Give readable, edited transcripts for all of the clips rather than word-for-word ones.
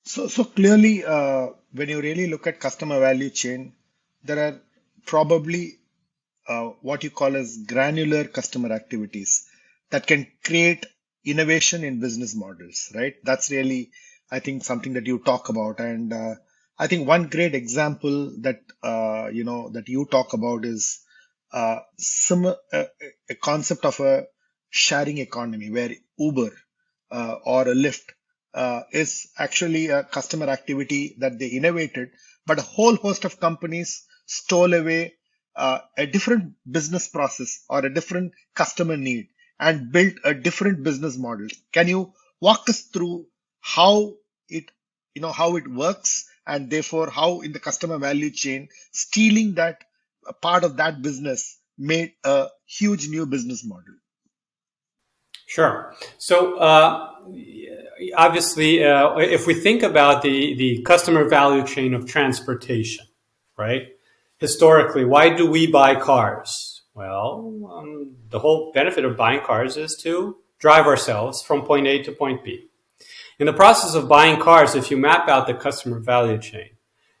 So clearly, when you really look at customer value chain, there are probably what you call as granular customer activities that can create innovation in business models, right? That's really, I think, something that you talk about. And I think one great example that that you talk about is a concept of a sharing economy where Uber or a Lyft is actually a customer activity that they innovated, but a whole host of companies stole away a different business process or a different customer need and built a different business model. Can you walk us through how it, how it works, and therefore how in the customer value chain stealing that part of that business made a huge new business model? Sure. So obviously, if we think about the customer value chain of transportation, right? Historically, why do we buy cars? Well, the whole benefit of buying cars is to drive ourselves from point A to point B. In the process of buying cars, if you map out the customer value chain,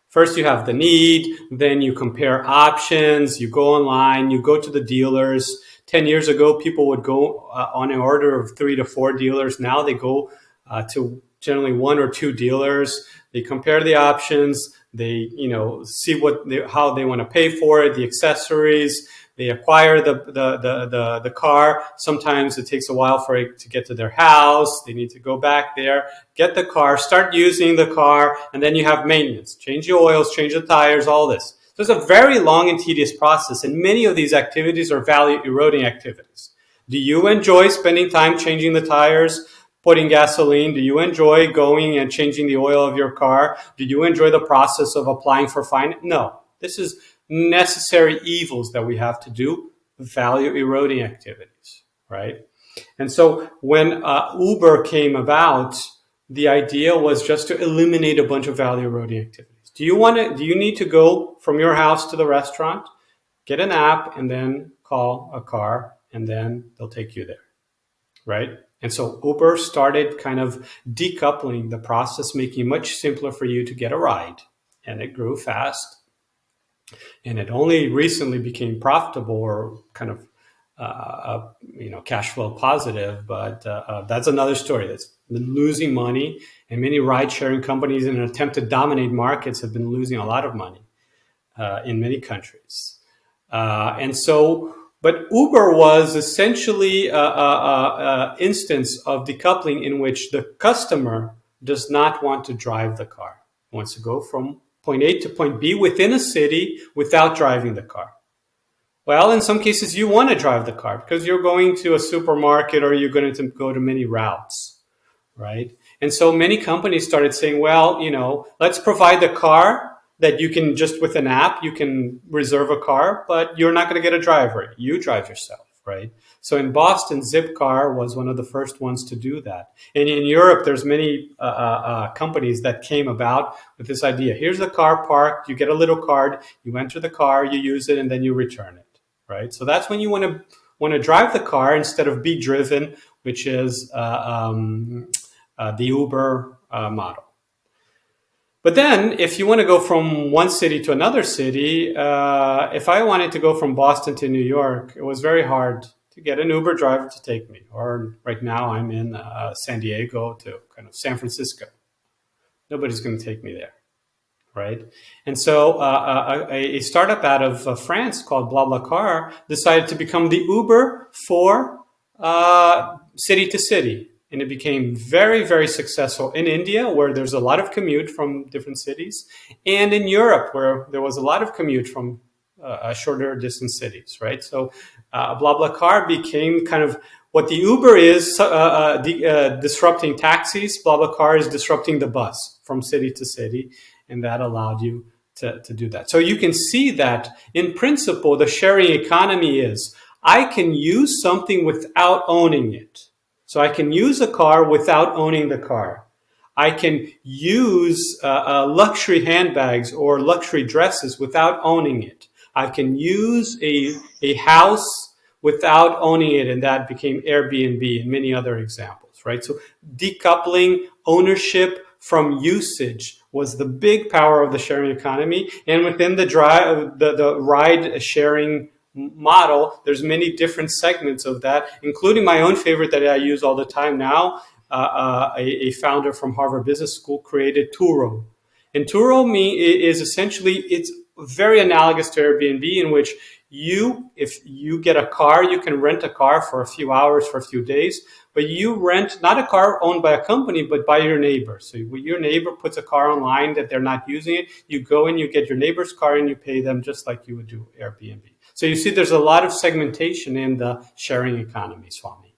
first you have the need, then you compare options, you go online, you go to the dealers. 10 years ago, people would go on an order of 3 to 4 dealers. Now they go to generally 1 or 2 dealers. They compare the options. They, see how they want to pay for it, the accessories. They acquire the car. Sometimes it takes a while for it to get to their house. They need to go back there, get the car, start using the car, and then you have maintenance. Change the oils, change the tires, all this. So it's a very long and tedious process, and many of these activities are value eroding activities. Do you enjoy spending time changing the tires, putting gasoline? Do you enjoy going and changing the oil of your car? Do you enjoy the process of applying for finance? No. This is necessary evils that we have to do, value eroding activities, right? And so when Uber came about, the idea was just to eliminate a bunch of value eroding activities. Do you need to go from your house to the restaurant, get an app, and then call a car, and then they'll take you there, right? And so Uber started kind of decoupling the process, making it much simpler for you to get a ride. And it grew fast. And it only recently became profitable or kind of cash flow positive, but that's another story. That's been losing money, and many ride-sharing companies, in an attempt to dominate markets, have been losing a lot of money in many countries. But Uber was essentially an instance of decoupling in which the customer does not want to drive the car. He wants to go from point A to point B within a city without driving the car. Well, in some cases, you want to drive the car because you're going to a supermarket or you're going to go to many routes, right? And so many companies started saying, well, let's provide the car that you can just with an app, you can reserve a car, but you're not going to get a driver. You drive yourself, right? So in Boston, Zipcar was one of the first ones to do that. And in Europe, there's many companies that came about with this idea. Here's a car parked. You get a little card. You enter the car, you use it, and then you return it, right? So that's when you want to drive the car instead of be driven, which is the Uber model. But then, if you want to go from one city to another city, if I wanted to go from Boston to New York, it was very hard to get an Uber driver to take me. Or right now, I'm in San Diego to kind of San Francisco. Nobody's going to take me there, right? And so a startup out of France called BlaBlaCar decided to become the Uber for city to city. And it became very, very successful in India, where there's a lot of commute from different cities, and in Europe, where there was a lot of commute from shorter distance cities, right? So BlaBlaCar became kind of what the Uber is disrupting taxis. BlaBlaCar is disrupting the bus from city to city, and that allowed you to do that. So you can see that in principle, the sharing economy is I can use something without owning it. So I can use a car without owning the car. I can use luxury handbags or luxury dresses without owning it. I can use a house without owning it, and that became Airbnb and many other examples, right? So decoupling ownership from usage was the big power of the sharing economy. And within the ride sharing model, there's many different segments of that, including my own favorite that I use all the time now. A founder from Harvard Business School created Turo. And Turo is essentially, it's very analogous to Airbnb, in which if you get a car, you can rent a car for a few hours, for a few days, but you rent not a car owned by a company, but by your neighbor. So your neighbor puts a car online that they're not using it. You go and you get your neighbor's car and you pay them just like you would do Airbnb. So you see, there's a lot of segmentation in the sharing economy, Swami.